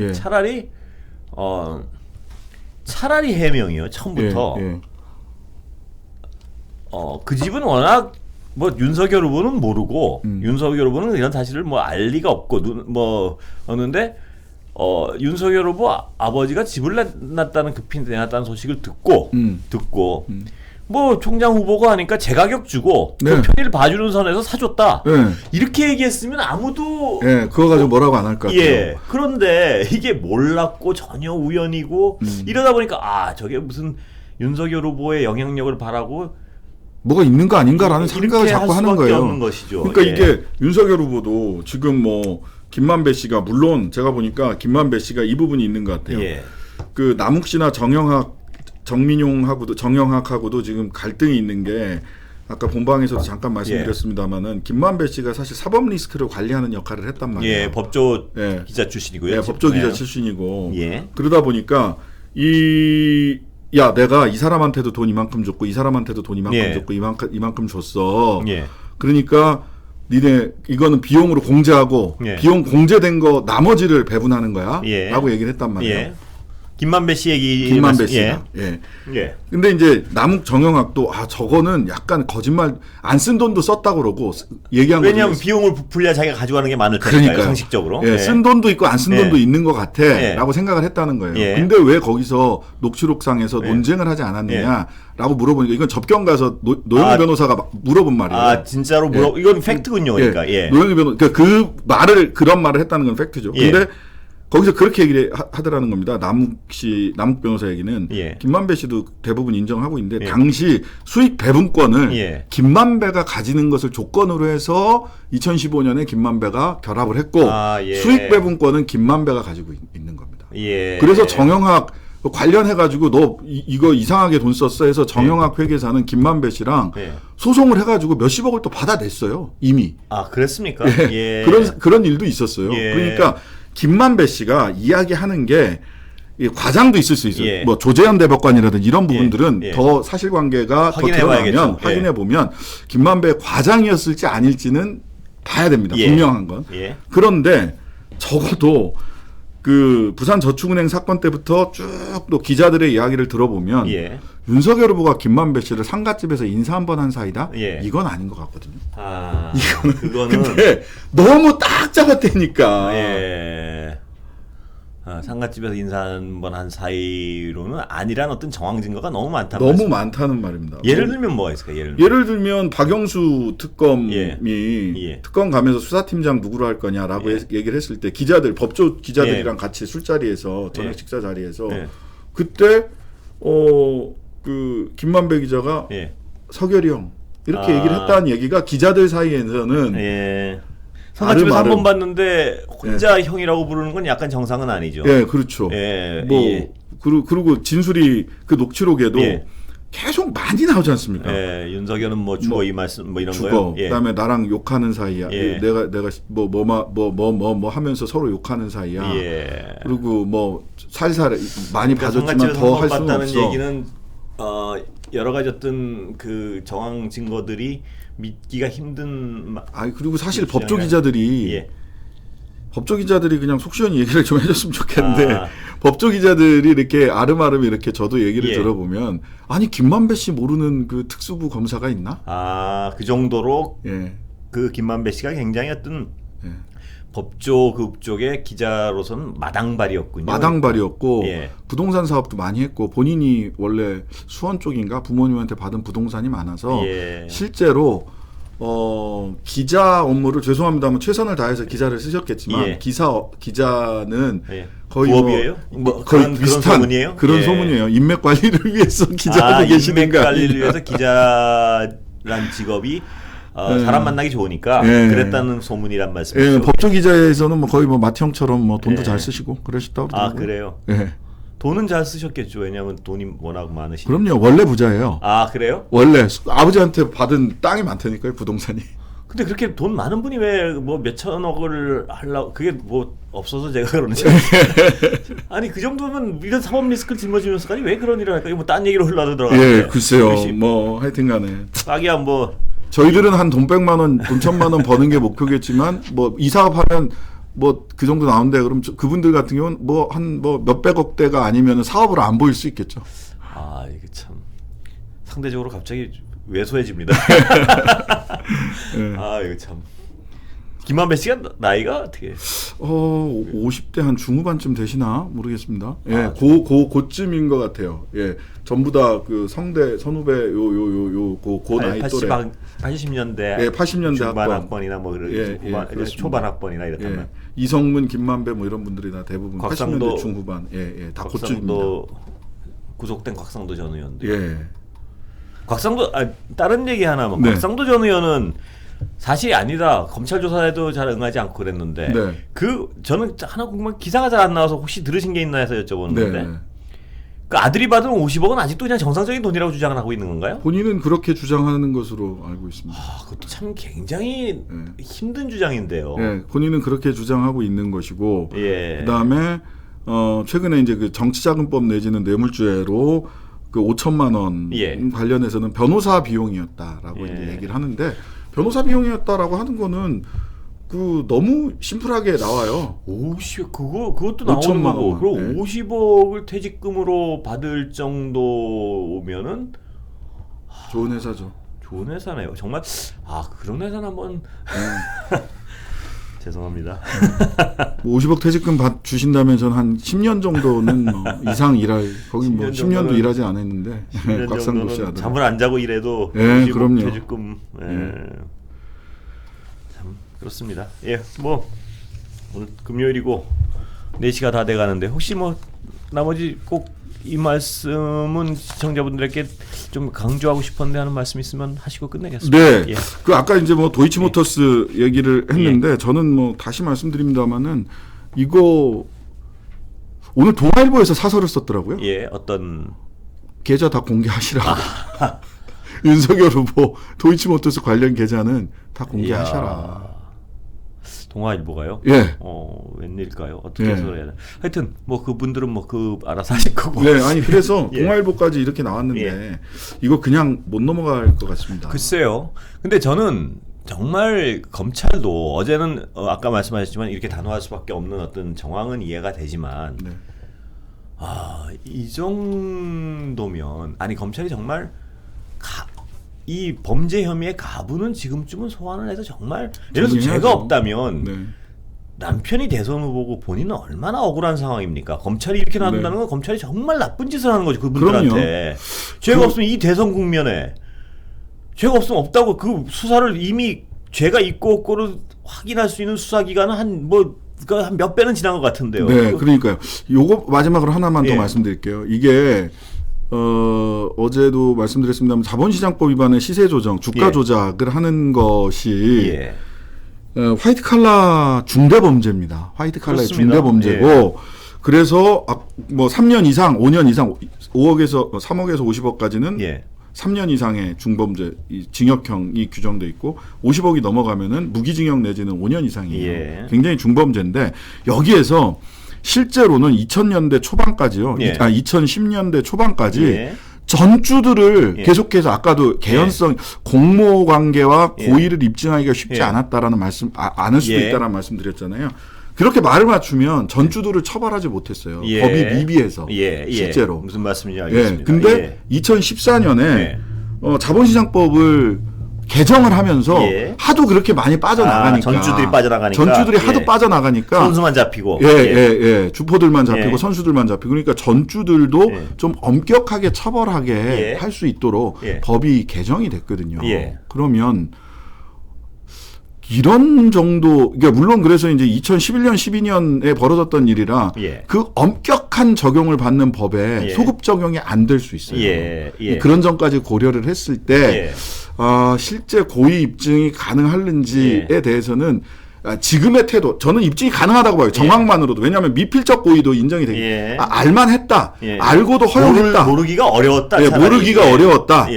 해명이요. 처음부터 그 집은 워낙 윤석열 후보는 모르고 윤석열 후보는 이런 사실을 알 리가 없고 었는데 윤석열 후보 아버지가 집을 내놨다는 내놨다는 소식을 듣고 총장 후보가 하니까 제가격 주고 그 편의를 봐주는 선에서 사줬다. 이렇게 얘기했으면 아무도 그거 가지고 뭐라고 안 할 것 같아요. 그런데 이게 몰랐고 전혀 우연이고 이러다 보니까 저게 무슨 윤석열 후보의 영향력을 바라고 뭐가 있는 거 아닌가라는 생각을 자꾸 하는 거예요. 그러니까 이게 윤석열 후보도 지금 김만배 씨가 물론 제가 보니까 김만배 씨가 이 부분이 있는 것 같아요. 그 남욱 씨나 정영학하고도 지금 갈등이 있는 게 아까 본방에서도 잠깐 말씀드렸습니다만은 김만배 씨가 사실 사법 리스크를 관리하는 역할을 했단 말이에요. 예, 법조 기자 출신이고요. 예, 법조 기자 출신이고 예. 그러다 보니까 내가 이 사람한테도 돈 이만큼 줬고 이 사람한테도 돈 이만큼 줬고 이만큼 줬어. 그러니까 니네 이거는 비용으로 공제하고 비용 공제된 거 나머지를 배분하는 거야. 라고 얘기를 했단 말이에요. 김만배 씨 얘기. 김만배 씨가. 근데 이제 남욱 정영학도 저거는 약간 거짓말 안 쓴 돈도 썼다고 그러고 얘기한 거죠. 왜냐하면 비용을 부풀려야 자기가 가져가는 게 많을 테니까요. 상식적으로. 쓴 돈도 있고 안 쓴 돈도 있는 것 같아. 라고 생각을 했다는 거예요. 근데 왜 거기서 녹취록상에서 논쟁을 하지 않았느냐라고 물어보니까 이건 접경 가서 노영희 변호사가 물어본 말이에요. 진짜로 이건 팩트군요. 그러니까. 노영희 변호사 그런 말을 했다는 건 팩트죠. 근데 거기서 그렇게 얘기를 하더라는 겁니다. 남욱 변호사 얘기는 김만배 씨도 대부분 인정하고 있는데 당시 수익 배분권을 김만배가 가지는 것을 조건으로 해서 2015년에 김만배가 결합을 했고 수익 배분권은 김만배가 가지고 있는 겁니다. 그래서 정영학 관련해가지고 너 이거 이상하게 돈 썼어 해서 정영학 회계사는 김만배 씨랑 소송을 해가지고 몇십억을 또 받아냈어요. 이미. 그랬습니까? 그런 일도 있었어요. 그러니까 김만배 씨가 이야기하는 게 과장도 있을 수 있어요. 뭐 조재현 대법관이라든지 이런 부분들은 더 사실관계가 더 드러나면 확인해 보면 김만배 과장이었을지 아닐지는 봐야 됩니다. 분명한 건. 그런데 적어도 그 부산저축은행 사건 때부터 쭉 또 기자들의 이야기를 들어보면 윤석열 후보가 김만배 씨를 상가집에서 인사 한 번 한 사이다? 이건 아닌 것 같거든요. 그거는 근데 너무 딱 잡았다니까. 상가집에서 인사 한 번 한 사이로는 아니란 어떤 정황 증거가 너무 많다는 말입니다. 예를 들면 뭐가 있을까? 예를 들면 박영수 특검이 특검 가면서 수사팀장 누구로 할 거냐라고 얘기를 했을 때 법조 기자들이랑 같이 술자리에서 저녁 식사 자리에서 그때 그 김만배 기자가 서결이 형 이렇게 얘기를 했다는 얘기가 기자들 사이에서는 상가집에서 한 번 봤는데 혼자 형이라고 부르는 건 약간 정상은 아니죠. 그렇죠. 그리고 진술이 그 녹취록에도 계속 많이 나오지 않습니까? 윤석열은 뭐 주거 이 말씀 뭐 이런 주거. 거요. 그다음에 나랑 욕하는 사이야. 내가 뭐 하면서 서로 욕하는 사이야. 그리고 뭐 살살 많이 봐줬지만 더 할 수는 없어. 얘기는 여러 가지 어떤 그 정황 증거들이 믿기가 힘든. 그리고 사실 법조 기자들이 그냥 속 시원히 얘기를 좀 해줬으면 좋겠는데 법조 기자들이 이렇게 아름아름 이렇게 저도 얘기를 들어보면 김만배 씨 모르는 그 특수부 검사가 있나? 그 정도로 그 김만배 씨가 굉장히 어떤 법조 그쪽의 기자로서는 마당발이었군요. 마당발이었고 부동산 사업도 많이 했고 본인이 원래 수원 쪽인가 부모님한테 받은 부동산이 많아서 실제로 기자 업무를 죄송합니다만 최선을 다해서 기자를 쓰셨겠지만 기자는 거의 부업이에요? 거의 비슷한 그런 소문이에요. 인맥 관리를 위해서 기자하고 계시는 거 아니에요? 인맥 관리를 위해서 기자란 직업이 사람 만나기 좋으니까 그랬다는 소문이란 말씀이죠. 법조 기자에서는 뭐 거의 뭐 마티형처럼 뭐 돈도 잘 쓰시고 그러셨다고 그러더라고요. 그래요? 돈은 잘 쓰셨겠죠. 왜냐하면 돈이 워낙 많으시니까. 그럼요. 원래 부자예요. 그래요? 원래 아버지한테 받은 땅이 많다니까요. 부동산이. 근데 그렇게 돈 많은 분이 왜 뭐 몇천억을 하려고 그게 뭐 없어서 제가 그러는지 아니 그 정도면 이런 사법 리스크를 짊어지면서까지 왜 그런 일을 할까? 이거 뭐 딴 얘기로 흘러들어가는데. 글쎄요. 뭐 하여튼간에 딱이야 뭐. 저희들은 한 돈 100만 원, 돈 1000만 원 버는 게 목표겠지만 뭐 이 사업하면 뭐 그 정도 나오는데 그럼 그분들 같은 경우는 뭐 한 뭐 몇백억 대가 아니면 사업으로 안 보일 수 있겠죠. 이게 참 상대적으로 갑자기 왜소해집니다. 이거 참. 김만배 씨가 나이가 어떻게? 50대 한 중후반쯤 되시나 모르겠습니다. 고쯤인 것 같아요. 전부 다 그 성대 선후배 고 나이 또래. 80년대. 80년대 중반 학번이나 뭐 초반 학번이나 이렇다면. 이성문, 김만배 뭐 이런 분들이 다 대부분 80년대 중후반. 다 고쯤입니다. 구속된 곽상도 전 의원도. 곽상도 다른 얘기 하나만. 곽상도 전 의원은 사실이 아니다. 검찰 조사에도 잘 응하지 않고 그랬는데 저는 하나 궁금한 기사가 잘 안 나와서 혹시 들으신 게 있나 해서 여쭤보는데 그 아들이 받은 50억은 아직도 그냥 정상적인 돈이라고 주장을 하고 있는 건가요? 본인은 그렇게 주장하는 것으로 알고 있습니다. 그것도 참 굉장히 힘든 주장인데요. 예, 본인은 그렇게 주장하고 있는 것이고, 예. 그다음에 최근에 이제 그 정치자금법 내지는 뇌물죄로 그 5천만 원 관련해서는 변호사 비용이었다라고 이제 얘기를 하는데, 변호사 비용이었다라고 하는 거는 그 너무 심플하게 나와요. 50 그것도 나오는 거고. 그리고 50억을 퇴직금으로 받을 정도면은 좋은 회사죠. 좋은 회사네요. 정말 그런 회사는 한번 죄송합니다. 50억 퇴직금 주신다면 전 한 10년 정도는 이상 일할 거기 10년도 일하지 않았는데 곽상도 씨 아들 잠을 안 자고 일해도 50억 그럼요. 퇴직금 참 그렇습니다. 뭐 오늘 금요일이고 4시가 다 돼가는데 혹시 뭐 나머지 꼭 이 말씀은 시청자분들에게 좀 강조하고 싶었는데 하는 말씀 있으면 하시고 끝내겠습니다. 네. 그 아까 이제 뭐 도이치모터스 얘기를 했는데 저는 뭐 다시 말씀드립니다만은 이거 오늘 동아일보에서 사설을 썼더라고요. 어떤 계좌 다 공개하시라고. 윤석열 후보 도이치모터스 관련 계좌는 다 공개하셔라. 동아일보가요? 웬일일까요? 어떻게 해서 그래야 돼? 하여튼 뭐 그분들은 뭐 알아서 하실 거고. 네, 아니 그래서 동아일보까지 이렇게 나왔는데 이거 그냥 못 넘어갈 것 같습니다. 글쎄요. 근데 저는 정말 검찰도 어제는 아까 말씀하셨지만 이렇게 단호할 수밖에 없는 어떤 정황은 이해가 되지만 이 정도면 검찰이 정말 이 범죄 혐의의 가부는 지금쯤은 소환을 해서 정말 예를 들어서 죄가 없다면 남편이 대선 후보고 본인은 얼마나 억울한 상황입니까? 검찰이 이렇게 놔둔다는 건 검찰이 정말 나쁜 짓을 하는 거죠. 그분들한테. 죄가 없으면 이 대선 국면에 죄가 없으면 없다고 그 수사를 이미 죄가 있고 없고를 확인할 수 있는 수사기간은 한 몇 배는 지난 것 같은데요. 네, 그러니까요. 요거 마지막으로 하나만 더 말씀드릴게요. 이게 어제도 말씀드렸습니다만 자본시장법 위반의 시세 조정, 주가 조작을 하는 것이 화이트 칼라 중대 범죄입니다. 화이트 칼라의 중대 범죄고 그래서 뭐 3년 이상, 5년 이상, 3억에서 50억까지는 3년 이상의 중범죄, 징역형이 규정돼 있고 50억이 넘어가면은 무기징역 내지는 5년 이상이에요. 굉장히 중범죄인데 여기에서 실제로는 2000년대 초반까지요. 2010년대 초반까지 전주들을 계속해서 아까도 개연성 공모 관계와 고의를 입증하기가 쉽지 않았다라는 말씀 않을 수도 있다라는 말씀드렸잖아요. 그렇게 말을 맞추면 전주들을 처벌하지 못했어요. 법이 미비해서 실제로. 무슨 말씀인지 알겠습니다. 근데 2014년에 자본시장법을 개정을 하면서 하도 그렇게 많이 빠져나가니까 전주들이 하도 빠져나가니까 선수만 잡히고 주포들만 잡히고 선수들만 잡히고 그러니까 전주들도 좀 엄격하게 처벌하게 할 수 있도록 법이 개정이 됐거든요. 그러면 이런 정도, 그러니까 물론 그래서 이제 2011년, 12년에 벌어졌던 일이라 그 엄격한 적용을 받는 법에 소급 적용이 안 될 수 있어요. 그런 점까지 고려를 했을 때 실제 고의 입증이 가능할는지에 대해서는 지금의 태도, 저는 입증이 가능하다고 봐요. 정황만으로도. 왜냐하면 미필적 고의도 인정이 되기. 알만했다. 알고도 허용했다. 모르기가 어려웠다. 모르기가 어려웠다.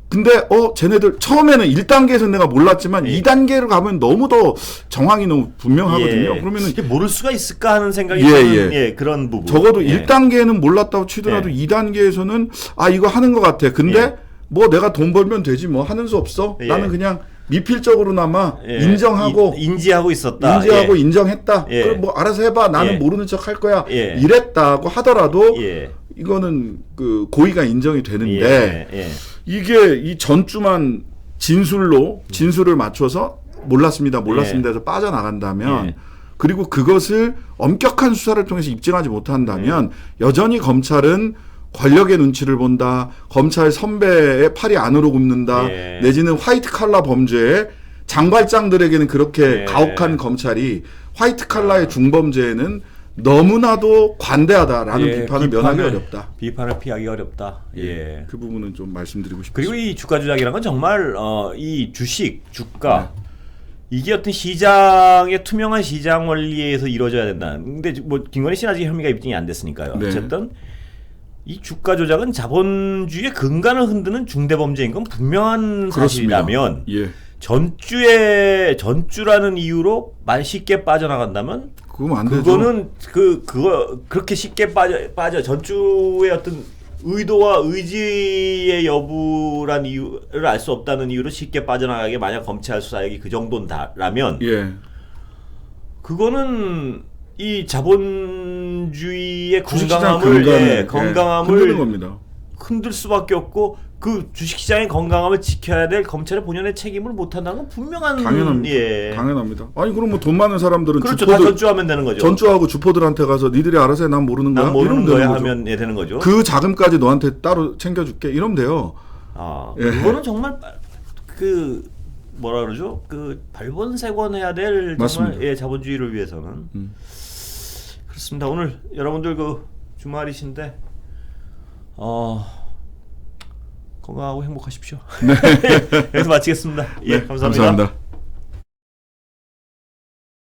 근데 쟤네들 처음에는 1단계에서 내가 몰랐지만 2단계로 가면 너무 더 정황이 너무 분명하거든요. 그러면은 이게 모를 수가 있을까 하는 생각이 드는 그런 부분. 적어도 1단계는 몰랐다고 치더라도 2단계에서는 이거 하는 것 같아. 근데 뭐 내가 돈 벌면 되지 뭐 하는 수 없어. 나는 그냥 미필적으로나마 인정하고 인지하고 있었다. 인지하고 인정했다. 그럼 뭐 알아서 해봐. 나는 모르는 척 할 거야. 이랬다고 하더라도 이거는 그 고의가 인정이 되는데 이게 이 전주만 진술을 맞춰서 몰랐습니다 해서 빠져나간다면 그리고 그것을 엄격한 수사를 통해서 입증하지 못한다면 여전히 검찰은 권력의 눈치를 본다. 검찰 선배의 팔이 안으로 굽는다. 내지는 화이트 칼라 범죄에 장발장들에게는 그렇게 가혹한 검찰이 화이트 칼라의 중범죄에는 너무나도 관대하다라는 비판을 면하기 어렵다. 비판을 피하기 어렵다. 그 부분은 좀 말씀드리고 싶습니다. 그리고 이 주가 조작이라는 건 정말 이 주가 이게 어떤 시장의 투명한 시장 원리에서 이루어져야 된다. 근데 뭐 김건희 씨는 아직 혐의가 입증이 안 됐으니까요. 어쨌든 이 주가 조작은 자본주의의 근간을 흔드는 중대범죄인 건 분명한 사실이라면 예. 전주라는 이유로 말 쉽게 빠져나간다면 그거는 안 되죠. 그거는 그거 그렇게 쉽게 빠져 전주의 어떤 의도와 의지의 여부란 이유를 알 수 없다는 이유로 쉽게 빠져나가게 만약 검찰 수사액이 그 정도라면 예. 그거는 이 자본주의의 주식시장 건강함을 흔드는 겁니다. 흔들 수밖에 없고 그 주식시장의 건강함을 지켜야 될 검찰의 본연의 책임을 못한다는 건 분명한 당연합니다. 예. 당연합니다. 아니 그럼 뭐 돈 많은 사람들은 그렇죠. 다 전주하면 되는 거죠. 전주하고 주포들한테 가서 니들이 알아서 해. 난 모르는 거야. 난 모르는 거야 거죠. 하면 되는 거죠. 그 자금까지 너한테 따로 챙겨줄게. 이러면 돼요. 아, 예. 그거는 정말 그 뭐라 그러죠? 그 발본색원해야 될 정말 예, 자본주의를 위해서는 그렇습니다. 오늘 여러분들 그 주말이신데 건강하고 행복하십시오. 네. 여기서 마치겠습니다. 예, 네, 감사합니다. 감사합니다.